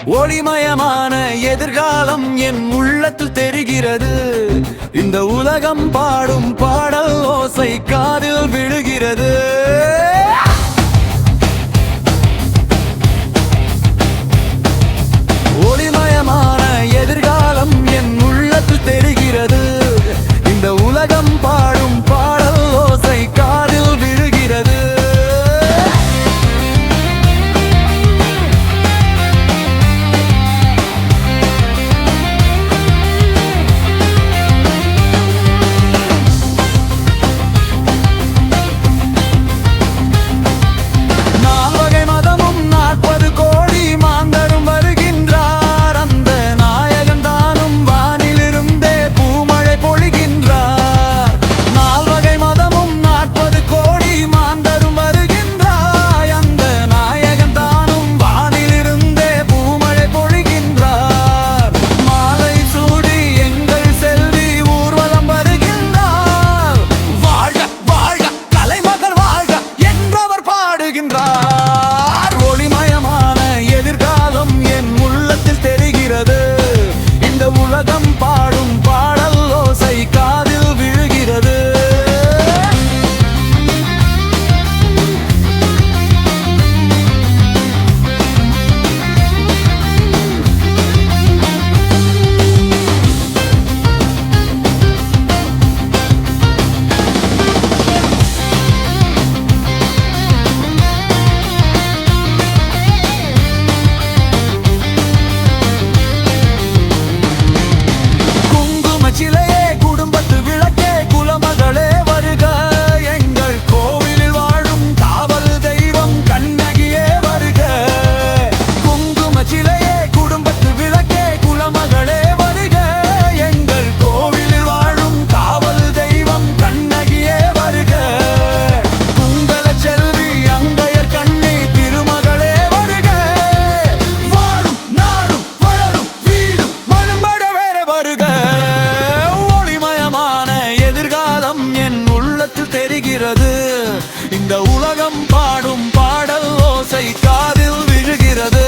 ஒளிமயமான எதிர்காலம் என் உள்ளத்தில் தெரிகிறது. இந்த உலகம் பாடும் பாடல் ஓசை காதில் விழுகிறது. ஒளிமயமான எதிர்காலம் என் உள்ளத்தில் தெரிகிறது. இந்த உலகம் பாடும் பாடல் ஓசை காதில் விழுகிறது. ஒளிமயமான எதிர்காலம் என் உள்ளத்தில் தெரிகிறது. இந்த உலகம் பாடும் பாடல் ஓசை காதில் விழுகிறது. தெரிகிறது. இந்த உலகம் பாடும் பாடல் ஓசை காதில் விழுகிறது.